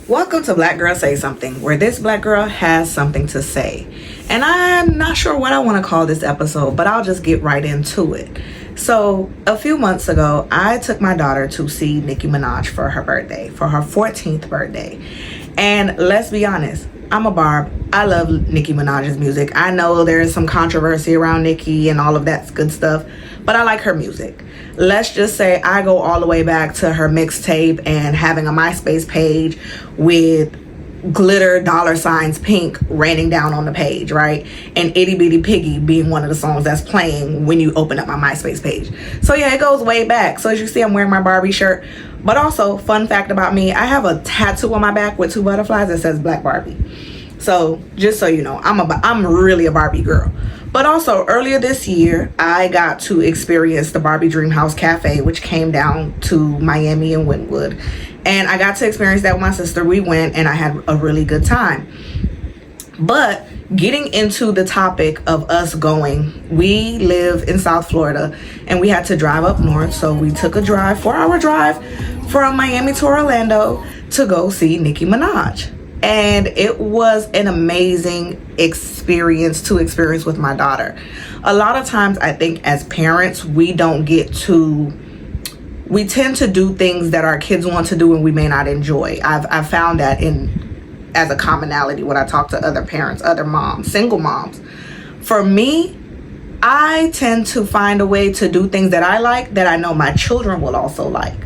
Welcome to Black Girl Say Something, where this black girl has something to say. And I'm not sure what I want to call this episode, but I'll just get right into it. So, a few months ago, I took my daughter to see Nicki Minaj for her birthday, for her 14th birthday. And let's be honest, I'm a Barb. I love Nicki Minaj's music. I know there's some controversy around Nicki and all of that good stuff, but I like her music. Let's just say I go all the way back to her mixtape and having a MySpace page with glitter dollar signs pink raining down on the page, right? And Itty Bitty Piggy being one of the songs that's playing when you open up my MySpace page. So yeah, it goes way back. So as you see, I'm wearing my Barbie shirt. But also, fun fact about me, I have a tattoo on my back with 2 butterflies that says Black Barbie. So just so you know, I'm really a Barbie girl. But also, earlier this year, I got to experience the Barbie Dream House Cafe, which came down to Miami and Wynwood. And I got to experience that with my sister. We went and I had a really good time. But getting into the topic of us going, we live in South Florida and we had to drive up north. So we took a 4-hour drive from Miami to Orlando to go see Nicki Minaj. And it was an amazing experience with my daughter. A lot of times I think as parents, we tend to do things that our kids want to do and we may not enjoy. I've found that as a commonality when I talk to other parents, other moms, single moms. For me, I tend to find a way to do things that I like that I know my children will also like.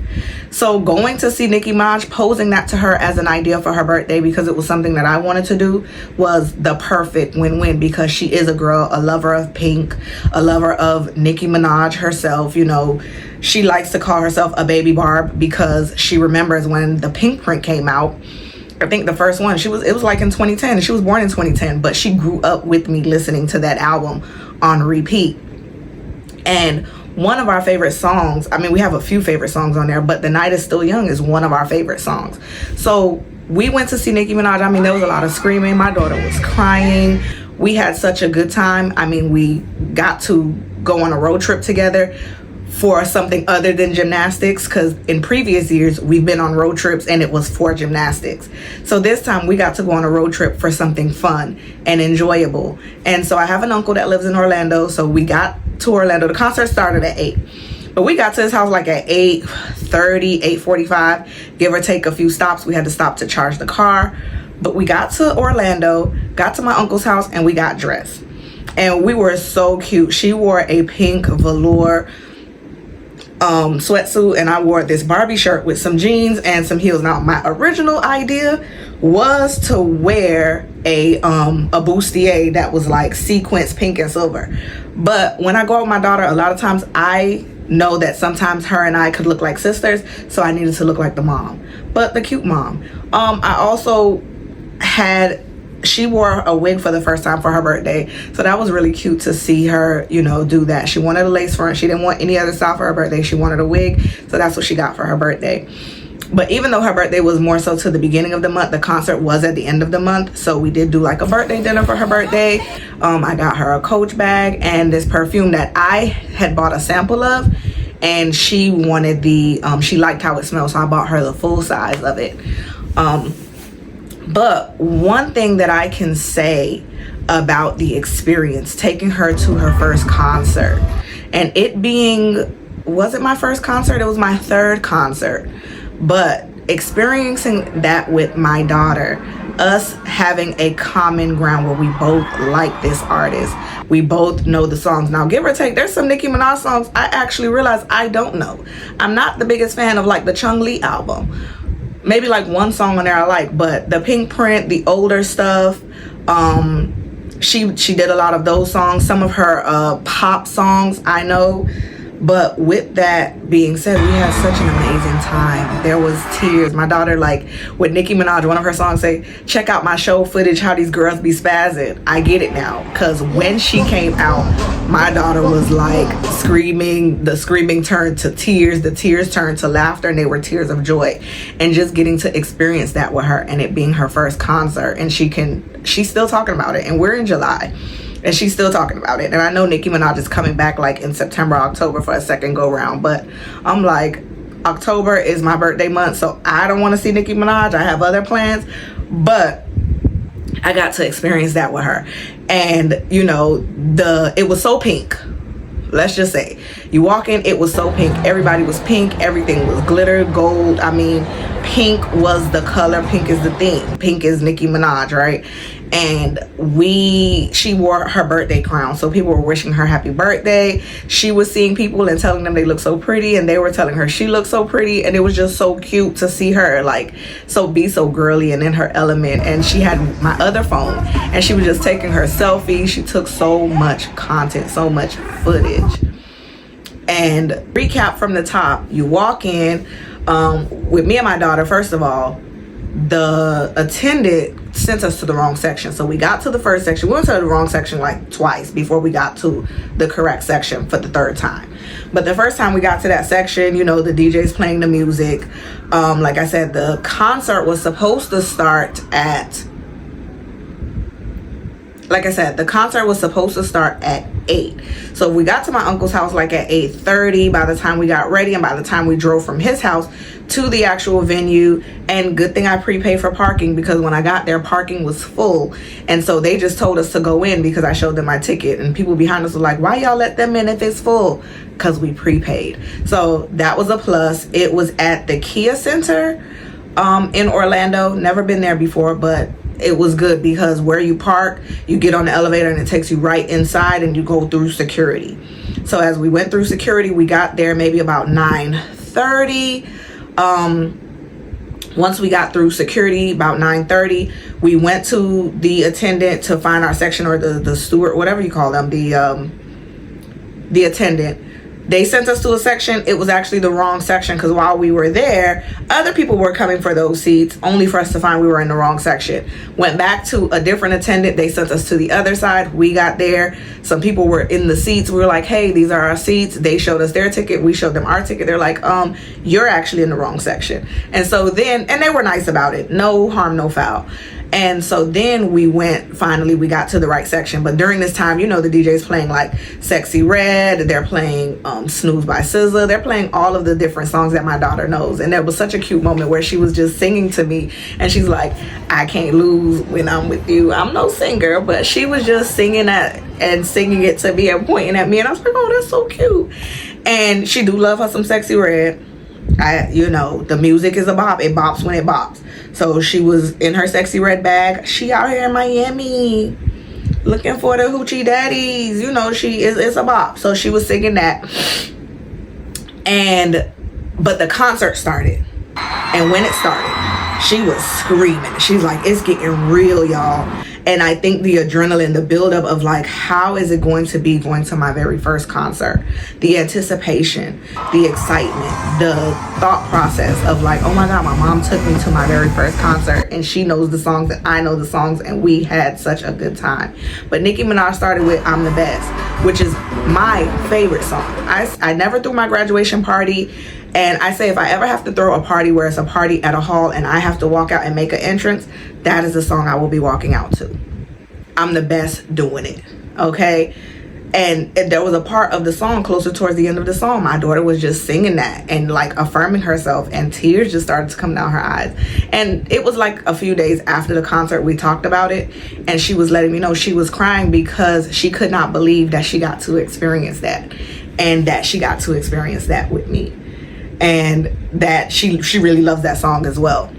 So going to see Nicki Minaj, posing that to her as an idea for her birthday because it was something that I wanted to do, was the perfect win-win because she is a girl, a lover of pink, a lover of Nicki Minaj herself. You know, she likes to call herself a baby Barb because she remembers when the Pink print came out. I think the first one, it was like in 2010. She was born in 2010, but she grew up with me listening to that album on repeat. And one of our favorite songs, I mean, we have a few favorite songs on there, but The Night Is Still Young is one of our favorite songs. So we went to see Nicki Minaj. I mean, there was a lot of screaming. My daughter was crying. We had such a good time. I mean, we got to go on a road trip together for something other than gymnastics, because in previous years we've been on road trips and it was for gymnastics. So this time we got to go on a road trip for something fun and enjoyable. And so I have an uncle that lives in Orlando, so we got to Orlando. The concert started at 8, but we got to his house like at 8:30, 8:45, give or take a few stops. We had to stop to charge the car, but we got to Orlando, got to my uncle's house, and we got dressed. And we were so cute. She wore a pink velour sweatsuit and I wore this Barbie shirt with some jeans and some heels. Now my original idea was to wear a bustier that was like sequins, pink and silver, but when I go out with my daughter, a lot of times I know that sometimes her and I could look like sisters, so I needed to look like the mom, but the cute mom. I also she wore a wig for the first time for her birthday, so that was really cute to see her, you know, do that. She wanted a lace front. She didn't want any other style for her birthday. She wanted a wig, so that's what she got for her birthday. But even though her birthday was more so to the beginning of the month, the concert was at the end of the month, so we did do like a birthday dinner for her birthday. I got her a Coach bag and this perfume that I had bought a sample of, and she wanted she liked how it smelled, so I bought her the full size of it. But one thing that I can say about the experience, taking her to her first concert, and it being, wasn't my first concert, it was my 3rd concert, but experiencing that with my daughter, us having a common ground where we both like this artist, we both know the songs. Now, give or take, there's some Nicki Minaj songs I actually realize I don't know. I'm not the biggest fan of like the Chung Lee album. Maybe like one song on there I like, but the Pink print, the older stuff, she did a lot of those songs. Some of her pop songs I know. But with that being said, we had such an amazing time. There was tears. My daughter, like with Nicki Minaj, one of her songs say, "Check out my show footage, how these girls be spazzing." I get it now, because when she came out, my daughter was like screaming. The screaming turned to tears. The tears turned to laughter, and they were tears of joy. And just getting to experience that with her, and it being her first concert, and she's still talking about it. And we're in July. And she's still talking about it. And I know Nicki Minaj is coming back like in September, October for a second go round. But I'm like, October is my birthday month, so I don't want to see Nicki Minaj. I have other plans, but I got to experience that with her. And you know, it was so pink. Let's just say, you walk in, it was so pink. Everybody was pink. Everything was glitter, gold. I mean, pink was the color. Pink is the theme. Pink is Nicki Minaj, right? And she wore her birthday crown, so people were wishing her happy birthday. She was seeing people and telling them they look so pretty, and they were telling her she looked so pretty. And it was just so cute to see her like be so girly and in her element. And she had my other phone, and she was just taking her selfie. She took so much content, so much footage. And recap from the top, you walk in with me and my daughter. First of all, the attendant sent us to the wrong section. So we got to the first section. We went to the wrong section like twice before we got to the correct section for the third time. But the first time we got to that section, you know, the DJ's playing the music. Like I said, the concert was supposed to start at 8. So we got to my uncle's house like at 8:30 by the time we got ready, and by the time we drove from his house to the actual venue. And good thing I prepaid for parking, because when I got there, parking was full. And so they just told us to go in because I showed them my ticket, and people behind us were like, why y'all let them in if it's full? Because we prepaid. So that was a plus. It was at the Kia Center in Orlando. Never been there before, but it was good because where you park, you get on the elevator and it takes you right inside, and you go through security. So as we went through security, we got there maybe about 9:30. Once we got through security about 9:30, we went to the attendant to find our section, or the steward, whatever you call them, the attendant. They sent us to a section. It was actually the wrong section, because while we were there, other people were coming for those seats, only for us to find we were in the wrong section. Went back to a different attendant. They sent us to the other side. We got there. Some people were in the seats. We were like, hey, these are our seats. They showed us their ticket. We showed them our ticket. They're like, you're actually in the wrong section. And so then, and they were nice about it. No harm, no foul. And so then we got to the right section. But during this time, you know, the DJ's playing like Sexy Red. They're playing Snooze by SZA. They're playing all of the different songs that my daughter knows. And there was such a cute moment where she was just singing to me. And she's like, I can't lose when I'm with you. I'm no singer, but she was just singing it to me and pointing at me. And I was like, oh, that's so cute. And she do love her some Sexy Red. The music is a bop. It bops when it bops. So she was in her Sexy Red bag. She out here in Miami looking for the hoochie daddies. You know, it's a bop. So she was singing that. But the concert started. And when it started, she was screaming. She's like, it's getting real, y'all. And I think the adrenaline, the buildup of like, how is it going to be going to my very first concert? The anticipation, the excitement, the thought process of like, oh my God, my mom took me to my very first concert, and she knows the songs and I know the songs, and we had such a good time. But Nicki Minaj started with I'm the Best, which is my favorite song. I never threw my graduation party. And I say, if I ever have to throw a party where it's a party at a hall and I have to walk out and make an entrance, that is the song I will be walking out to. I'm the best doing it, okay? And there was a part of the song closer towards the end of the song, my daughter was just singing that and like affirming herself, and tears just started to come down her eyes. And it was like a few days after the concert we talked about it, and she was letting me know she was crying because she could not believe that she got to experience that, and that she got to experience that with me. And that she really loves that song as well.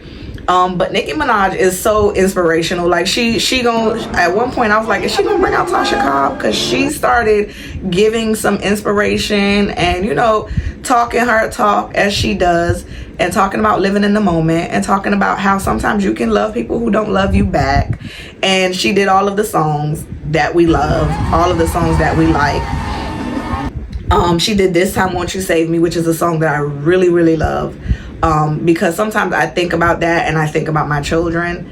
But Nicki Minaj is so inspirational. Like she gonna, at one point I was like, is she gonna bring out Tasha Cobb? Because she started giving some inspiration and, you know, talking her talk as she does, and talking about living in the moment, and talking about how sometimes you can love people who don't love you back. And she did all of the songs that we love, all of the songs that we like. She did This Time Won't You Save Me, which is a song that I really, really love. Because sometimes I think about that and I think about my children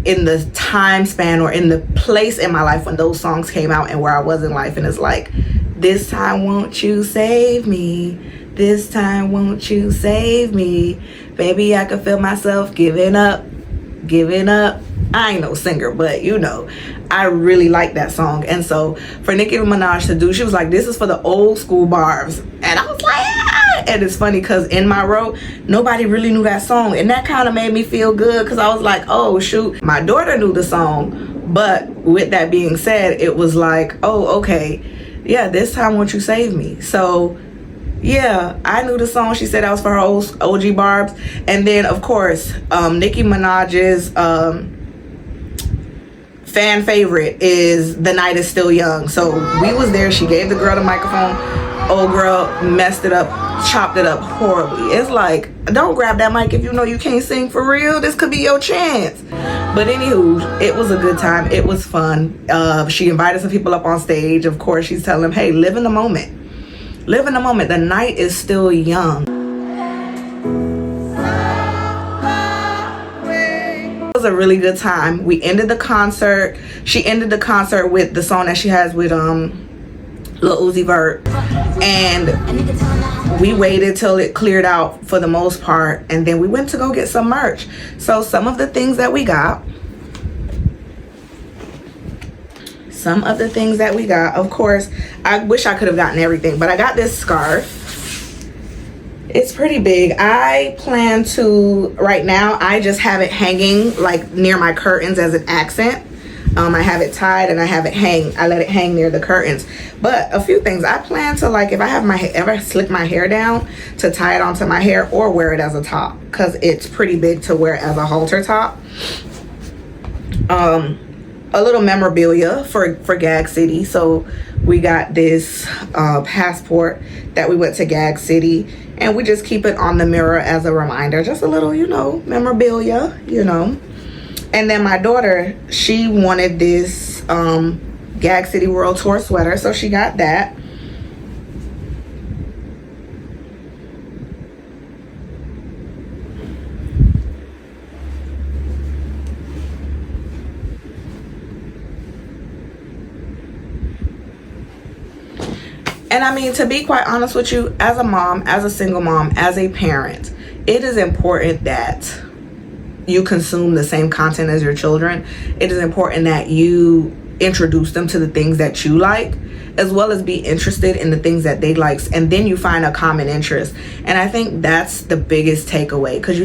in the time span or in the place in my life when those songs came out and where I was in life. And it's like, this time won't you save me? This time won't you save me? Baby, I could feel myself giving up. I ain't no singer, but you know, I really like that song. And so for Nicki Minaj to do, she was like, this is for the old school Barbs. And I was like, ah! And it's funny because in my row, nobody really knew that song, and that kind of made me feel good because I was like, oh shoot, my daughter knew the song. But with that being said, it was like, oh, okay, yeah, this time won't you save me. So yeah, I knew the song. She said that was for her OG Barbs. And then of course, Nicki Minaj's fan favorite is The Night Is Still Young. So we was there. She gave the girl the microphone. Old girl messed it up, chopped it up horribly. It's like, don't grab that mic if you know you can't sing for real. This could be your chance. But anywho, it was a good time. It was fun. She invited some people up on stage. Of course, she's telling them, hey, live in the moment. Live in the moment. The night is still young. It was a really good time. We ended the concert. She ended the concert with the song that she has with Lil Uzi Vert, and we waited till it cleared out for the most part, and then we went to go get some merch. So some of the things that we got, of course, I wish I could have gotten everything, but I got this scarf. It's pretty big. I plan to, right now, I just have it hanging like near my curtains as an accent. I have it tied and I have it hang. I let it hang near the curtains. But a few things I plan to, like, if I have ever slick my hair down, to tie it onto my hair or wear it as a top, because it's pretty big to wear as a halter top. A little memorabilia for Gag City. So we got this passport that we went to Gag City, and we just keep it on the mirror as a reminder, just a little, memorabilia, And then my daughter, she wanted this Gag City World Tour sweater, so she got that. And I mean, to be quite honest with you, as a mom, as a single mom, as a parent, it is important that you consume the same content as your children. It is important that you introduce them to the things that you like, as well as be interested in the things that they like, and then you find a common interest. And I think that's the biggest takeaway, because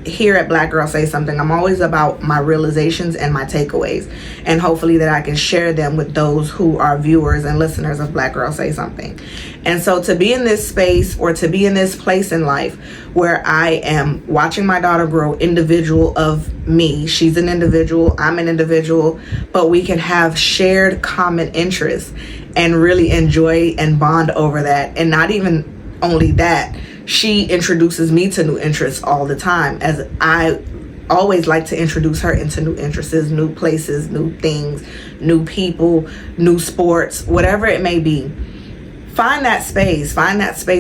here at Black Girl Say Something, I'm always about my realizations and my takeaways, and hopefully that I can share them with those who are viewers and listeners of Black Girl Say Something. And so to be in this space, or to be in this place in life where I am watching my daughter grow, individual of me, she's an individual, I'm an individual, but we can have shared common interests and really enjoy and bond over that. And not even only that, she introduces me to new interests all the time, as I always like to introduce her into new interests, new places, new things, new people, new sports, whatever it may be. Find that space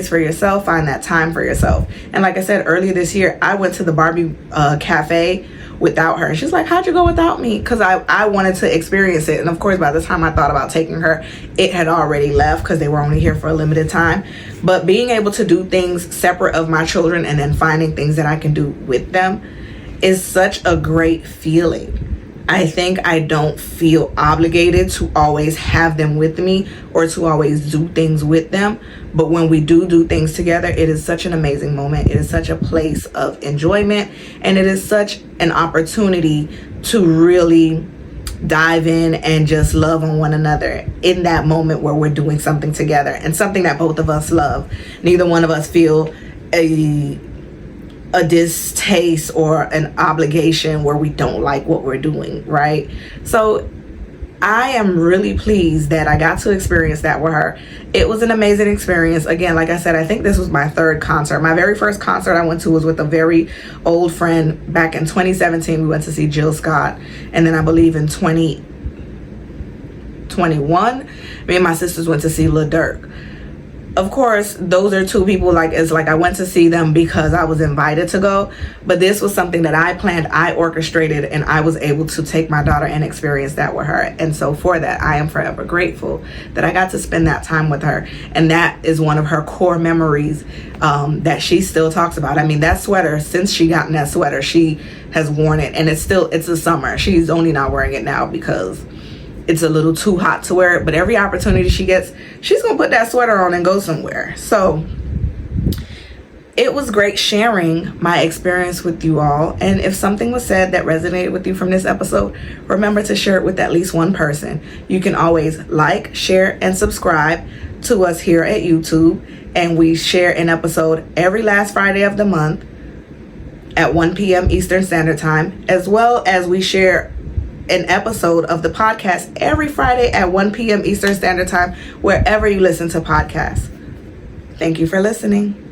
for yourself, find that time for yourself. And like I said earlier this year, I went to the Barbie cafe without her. She's like, how'd you go without me? Because I wanted to experience it. And of course, by the time I thought about taking her, it had already left, because they were only here for a limited time. But being able to do things separate of my children and then finding things that I can do with them is such a great feeling. I think I don't feel obligated to always have them with me or to always do things with them. But when we do things together, it is such an amazing moment. It is such a place of enjoyment, and it is such an opportunity to really dive in and just love on one another in that moment where we're doing something together, and something that both of us love. Neither one of us feel a distaste or an obligation where we don't like what we're doing, right? So I am really pleased that I got to experience that with her. It was an amazing experience. Again, like I said, I think this was my third concert. My very first concert I went to was with a very old friend back in 2017. We went to see Jill Scott. And then I believe in 2021, me and my sisters went to see Lil Durk. Of course, those are two people, it's like I went to see them because I was invited to go. But this was something that I planned, I orchestrated, and I was able to take my daughter and experience that with her. And so for that, I am forever grateful that I got to spend that time with her. And that is one of her core memories that she still talks about. I mean, that sweater, since she got in that sweater, she has worn it. And it's the summer. She's only not wearing it now because it's a little too hot to wear it, but every opportunity she gets, she's gonna put that sweater on and go somewhere. So It was great sharing my experience with you all. And if something was said that resonated with you from this episode, remember to share it with at least one person. You can always like, share, and subscribe to us here at YouTube. And we share an episode every last Friday of the month at 1 p.m. Eastern Standard Time, as well as we share an episode of the podcast every Friday at 1 p.m. Eastern Standard Time, wherever you listen to podcasts. Thank you for listening.